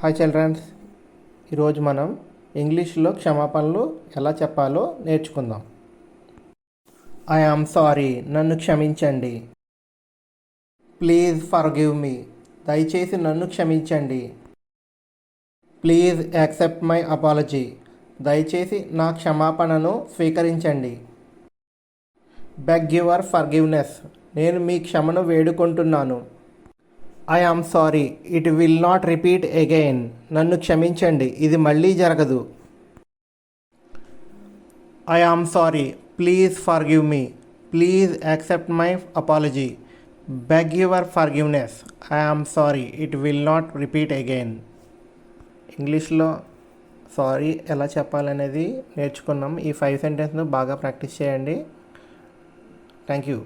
Hi children's, ఈరోజు మనం ఇంగ్లీష్లో క్షమాపణలు ఎలా చెప్పాలో నేర్చుకుందాం. ఐ యామ్ సారీ, నన్ను క్షమించండి. ప్లీజ్ ఫర్గివ్ మీ, దయచేసి నన్ను క్షమించండి. ప్లీజ్ యాక్సెప్ట్ మై అపాలజీ, దయచేసి నా క్షమాపణను స్వీకరించండి. బెగ్ యువర్ ఫర్గివ్నెస్, నేను మీ క్షమను వేడుకుంటున్నాను. I am sorry, it will not repeat again, నన్ను క్షమించండి, ఇది మళ్ళీ జరగదు. I am sorry, please forgive me, please accept my apology. Beg your forgiveness, I am sorry, it will not repeat again. ఇంగ్లీష్లో sorry ఎలా చెప్పాలనేది నేర్చుకున్నాం. ఈ 5 సెంటెన్స్ను బాగా ప్రాక్టీస్ చేయండి. Thank you.